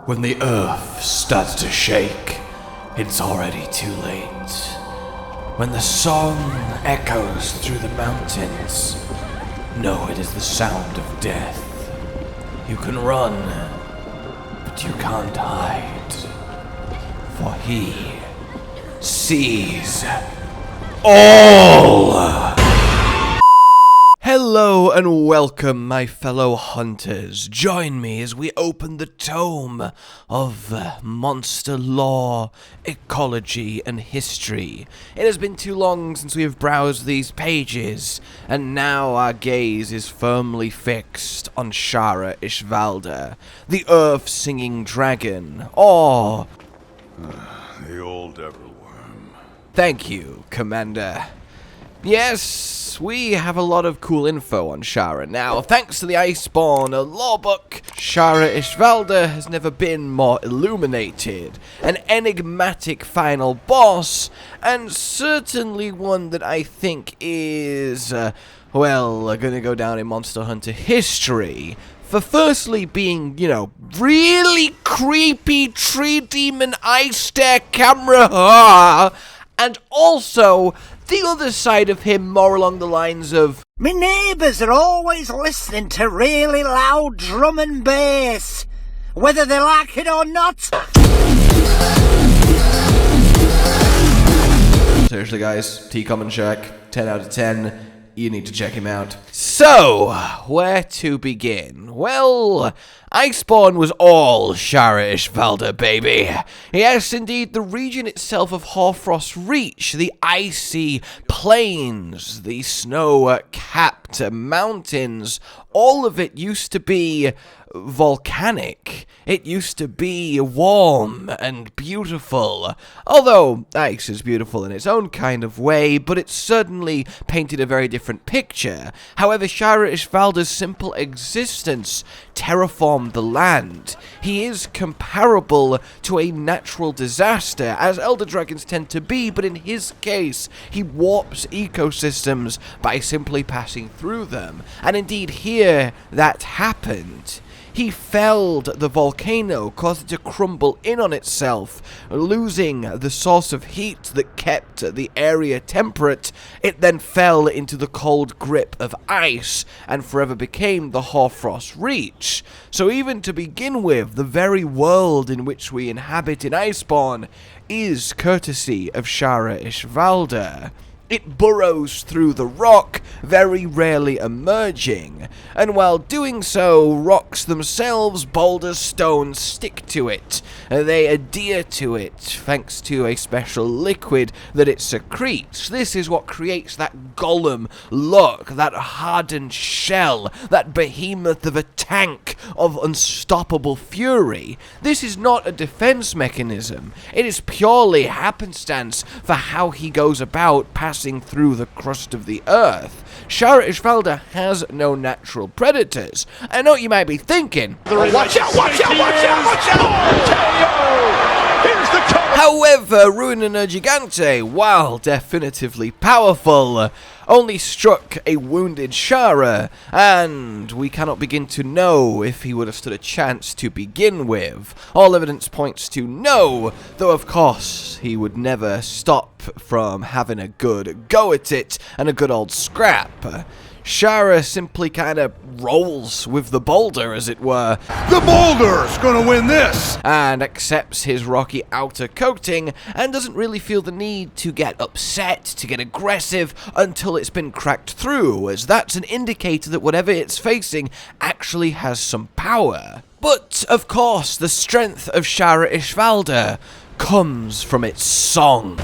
When the earth starts to shake, it's already too late. When the song echoes through the mountains, know it is the sound of death. You can run, but you can't hide, for he sees all! Hello and welcome, my fellow hunters. Join me as we open the tome of monster lore, ecology, and history. It has been too long since we have browsed these pages, and now our gaze is firmly fixed on Shara Ishvalda, the earth-singing dragon, or... the old Everworm. Thank you, Commander. Yes, we have a lot of cool info on Shara now. Thanks to the Iceborne lore book, Shara Ishvalda has never been more illuminated. An enigmatic final boss, and certainly one that I think is, gonna go down in Monster Hunter history. For firstly being, really creepy tree demon eye stare camera, and also the other side of him more along the lines of, "Me neighbours are always listening to really loud drum and bass, whether they like it or not." Seriously guys, T-Common Shack, 10 out of 10. You need to check him out. So, where to begin? Well, Iceborne was all Shara Ishvalda, baby. Yes, indeed, the region itself of Hoarfrost Reach, the icy plains, the snow-capped mountains, all of it used to be volcanic. It used to be warm and beautiful. Although ice is beautiful in its own kind of way, but it certainly painted a very different picture. However, Shara Ishvalda's simple existence terraformed the land. He is comparable to a natural disaster, as elder dragons tend to be, but in his case, he warps ecosystems by simply passing through them. And indeed, here, that happened. He felled the volcano, caused it to crumble in on itself, losing the source of heat that kept the area temperate. It then fell into the cold grip of ice, and forever became the Hoarfrost Reach. So even to begin with, the very world in which we inhabit in Iceborne is courtesy of Shara Ishvalda. It burrows through the rock, very rarely emerging, and while doing so, rocks themselves, boulders, stones, stick to it. They adhere to it, thanks to a special liquid that it secretes. This is what creates that golem look, that hardened shell, that behemoth of a tank of unstoppable fury. This is not a defense mechanism. It is purely happenstance for how he goes about passing through the crust of the earth. Shara Ishvalda has no natural predators. I know what you might be thinking. Watch out, watch out, watch out, watch out! Here's the cover! However, Ruiner Gigante, while definitively powerful, only struck a wounded Shara, and we cannot begin to know if he would have stood a chance to begin with. All evidence points to no, though of course he would never stop from having a good go at it and a good old scrap. Shara simply kind of rolls with the boulder, as it were. The boulder's gonna win this! And accepts his rocky outer coating and doesn't really feel the need to get upset, to get aggressive until it's been cracked through, as that's an indicator that whatever it's facing actually has some power. But, of course, the strength of Shara Ishvalda comes from its song.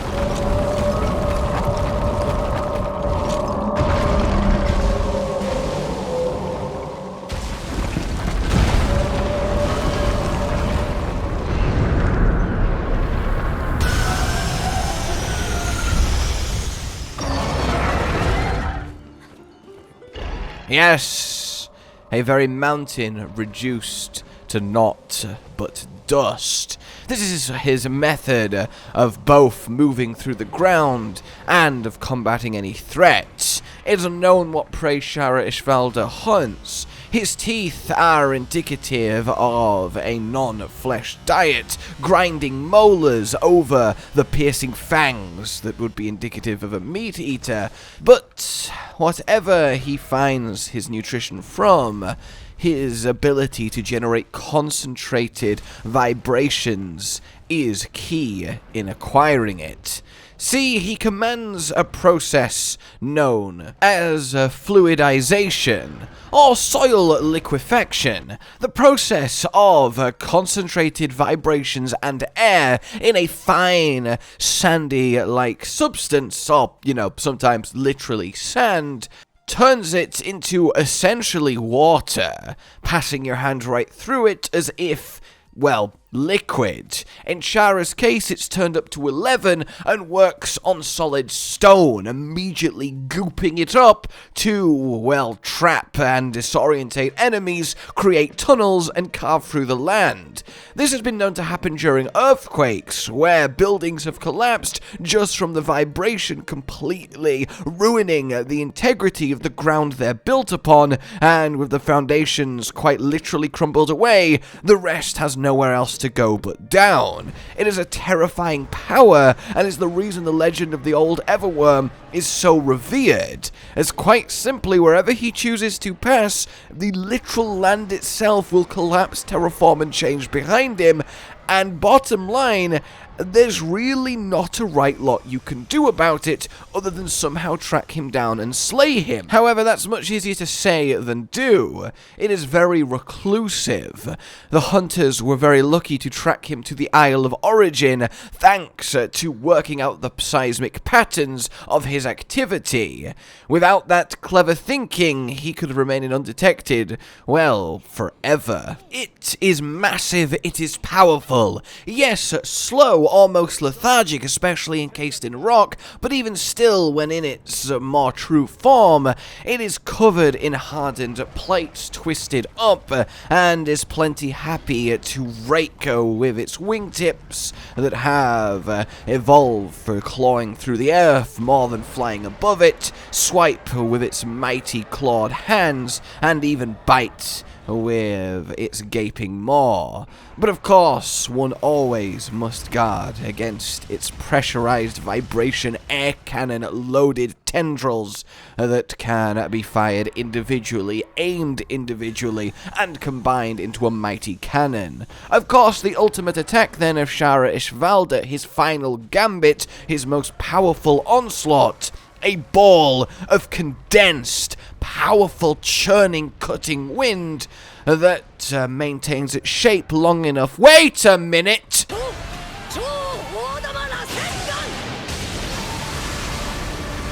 Yes, a very mountain reduced to naught but dust. This is his method of both moving through the ground and of combating any threats. It is unknown what prey Shara Ishvalda hunts. His teeth are indicative of a non-flesh diet, grinding molars over the piercing fangs that would be indicative of a meat eater. But whatever he finds his nutrition from, his ability to generate concentrated vibrations is key in acquiring it. See, he commands a process known as fluidization, or soil liquefaction, the process of concentrated vibrations and air in a fine, sandy-like substance, or, sometimes literally sand, turns it into essentially water, passing your hand right through it as if, well, liquid. In Shara's case, it's turned up to 11 and works on solid stone, immediately gooping it up to, well, trap and disorientate enemies, create tunnels, and carve through the land. This has been known to happen during earthquakes, where buildings have collapsed just from the vibration completely ruining the integrity of the ground they're built upon, and with the foundations quite literally crumbled away, the rest has nowhere else to go but down. It is a terrifying power, and is the reason the legend of the old Everworm is so revered, as quite simply wherever he chooses to pass, the literal land itself will collapse, terraform, and change behind him, and bottom line, there's really not a right lot you can do about it other than somehow track him down and slay him. However, that's much easier to say than do. It is very reclusive. The hunters were very lucky to track him to the Isle of Origin thanks to working out the seismic patterns of his activity. Without that clever thinking, he could remain undetected, well, forever. It is massive, it is powerful. Yes, slow, almost lethargic, especially encased in rock, but even still, when in its more true form, it is covered in hardened plates twisted up, and is plenty happy to rake with its wingtips that have evolved for clawing through the earth more than flying above it, swipe with its mighty clawed hands, and even bite with its gaping maw. But of course, one always must guard against its pressurized vibration air cannon loaded tendrils that can be fired individually, aimed individually, and combined into a mighty cannon. Of course, the ultimate attack then of Shara Ishvalda, his final gambit, his most powerful onslaught, a ball of condensed, powerful, churning, cutting wind that maintains its shape long enough. Wait a minute!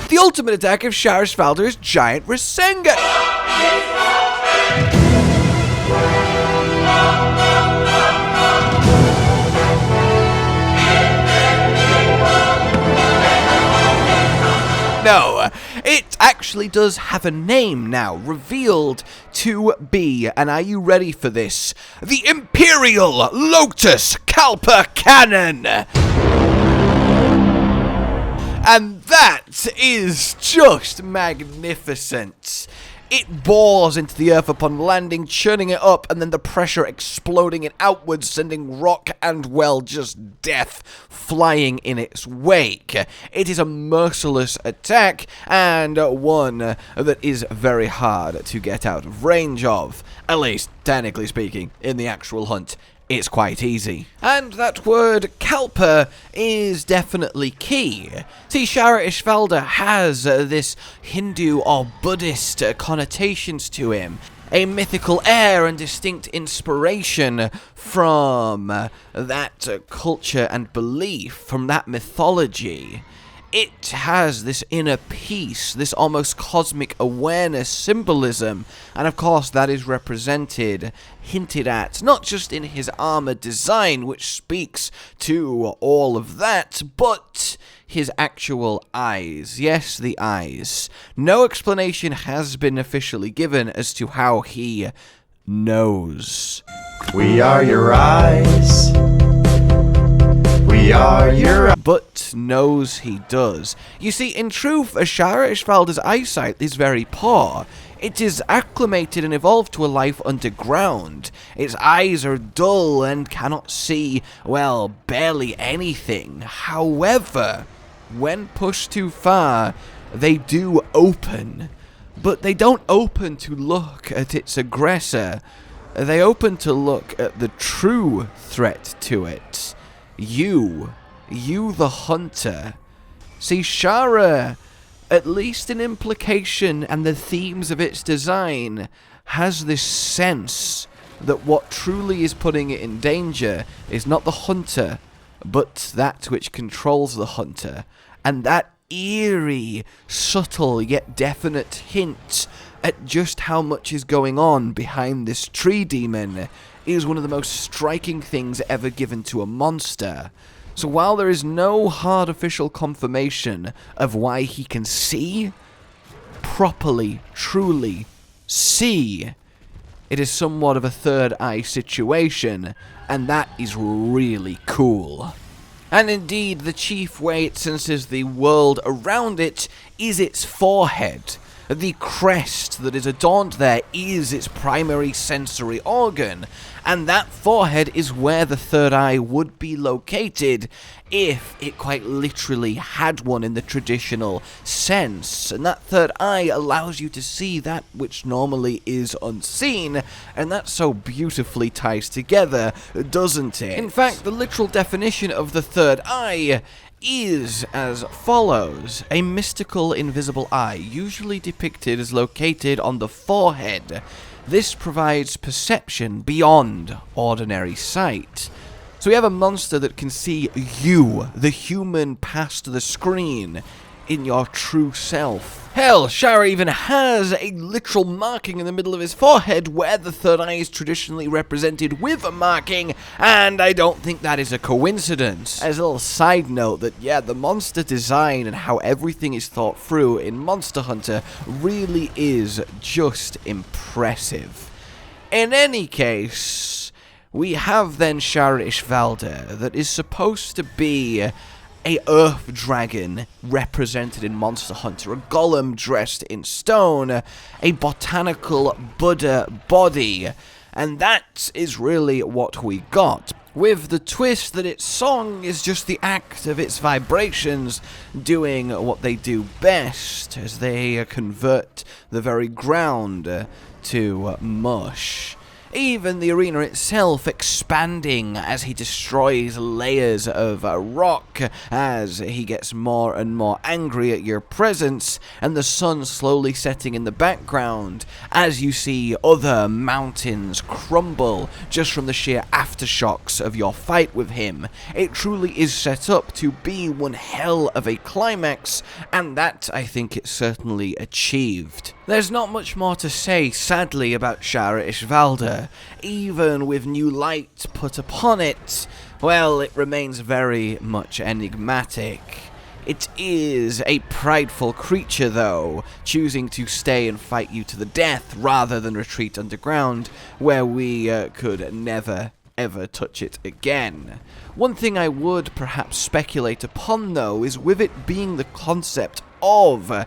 The ultimate attack of Shara Ishvalda is Giant Rasengan! No, it actually does have a name now, revealed to be, and are you ready for this? The Imperial Lotus Kalpa Cannon! And that is just magnificent. It bores into the earth upon landing, churning it up, and then the pressure exploding it outwards, sending rock and, well, just death flying in its wake. It is a merciless attack, and one that is very hard to get out of range of, at least, technically speaking, in the actual hunt. It's quite easy. And that word Kalpa is definitely key. See, Shara Ishvalda has this Hindu or Buddhist connotations to him. A mythical air and distinct inspiration from that culture and belief, from that mythology. It has this inner peace, this almost cosmic awareness symbolism, and of course that is represented, hinted at, not just in his armor design, which speaks to all of that, but his actual eyes. Yes, the eyes. No explanation has been officially given as to how he knows. We are your eyes. We are your... But knows he does. You see, in truth, Shara Ishvalda's eyesight is very poor. It is acclimated and evolved to a life underground. Its eyes are dull and cannot see, well, barely anything. However, when pushed too far, they do open. But they don't open to look at its aggressor. They open to look at the true threat to it. You the hunter. See, Shara, at least in implication and the themes of its design, has this sense that what truly is putting it in danger is not the hunter, but that which controls the hunter. And that eerie, subtle, yet definite hint at just how much is going on behind this tree demon is one of the most striking things ever given to a monster. So while there is no hard official confirmation of why he can see, properly, truly see, it is somewhat of a third eye situation, and that is really cool. And indeed, the chief way it senses the world around it is its forehead. The crest that is adorned there is its primary sensory organ, and that forehead is where the third eye would be located if it quite literally had one in the traditional sense. And that third eye allows you to see that which normally is unseen, and that so beautifully ties together, doesn't it? In fact, the literal definition of the third eye is as follows: a mystical invisible eye, usually depicted as located on the forehead. This provides perception beyond ordinary sight. So we have a monster that can see you, the human, past the screen, in your true self. Hell, Shara even has a literal marking in the middle of his forehead where the third eye is traditionally represented with a marking, and I don't think that is a coincidence. As a little side note that, yeah, the monster design and how everything is thought through in Monster Hunter really is just impressive. In any case, we have then Shara Ishvalda that is supposed to be a earth dragon represented in Monster Hunter, a golem dressed in stone, a botanical Buddha body, and that is really what we got, with the twist that its song is just the act of its vibrations doing what they do best, as they convert the very ground to mush. Even the arena itself expanding as he destroys layers of rock, as he gets more and more angry at your presence, and the sun slowly setting in the background as you see other mountains crumble just from the sheer aftershocks of your fight with him. It truly is set up to be one hell of a climax, and that I think it certainly achieved. There's not much more to say, sadly, about Shara Ishvalda. Even with new light put upon it, well, it remains very much enigmatic. It is a prideful creature, though, choosing to stay and fight you to the death rather than retreat underground, where we could never ever touch it again. One thing I would perhaps speculate upon, though, is with it being the concept of a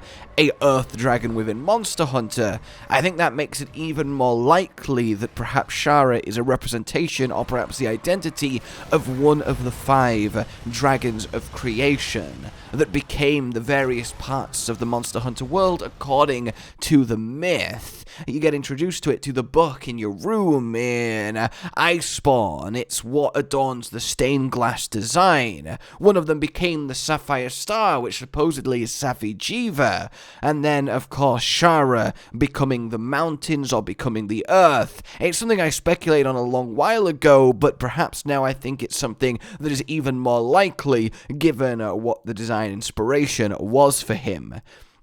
earth dragon within Monster Hunter, I think that makes it even more likely that perhaps Shara is a representation, or perhaps the identity, of one of the 5 dragons of creation that became the various parts of the Monster Hunter world according to the myth. You get introduced to it through the book in your room in Iceborne. It's what adorns the stained glass design. One of them became the Sapphire Star, which supposedly is Safi Jiva. And then, of course, Shara becoming the mountains or becoming the earth. It's something I speculated on a long while ago, but perhaps now I think it's something that is even more likely given what the design inspiration was for him.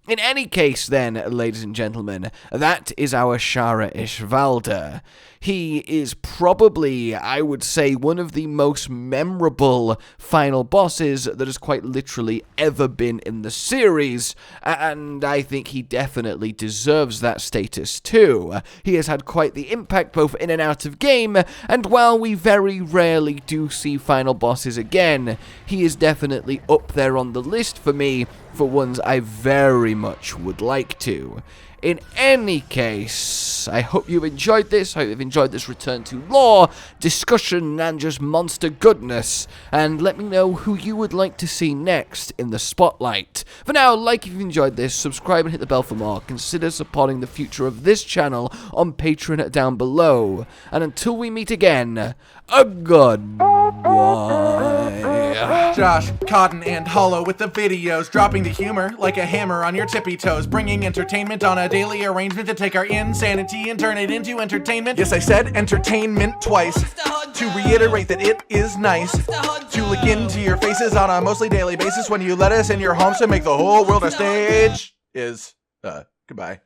In any case then, ladies and gentlemen, that is our Shara Ishvalda. He is probably, I would say, one of the most memorable final bosses that has quite literally ever been in the series, and I think he definitely deserves that status too. He has had quite the impact both in and out of game, and while we very rarely do see final bosses again, he is definitely up there on the list for me for ones I very much would like to. In any case, I hope you enjoyed this. I hope you've enjoyed this return to lore, discussion, and just monster goodness. And let me know who you would like to see next in the spotlight. For now, like if you've enjoyed this, subscribe and hit the bell for more. Consider supporting the future of this channel on Patreon down below. And until we meet again, a goodbye. Josh, Cotton, and Hollow with the videos, dropping the humor like a hammer on your tippy toes, bringing entertainment on a daily arrangement to take our insanity and turn it into entertainment. Yes, I said entertainment twice, to reiterate that it is nice to look into your faces on a mostly daily basis when you let us in your homes to make the whole world a stage. Goodbye.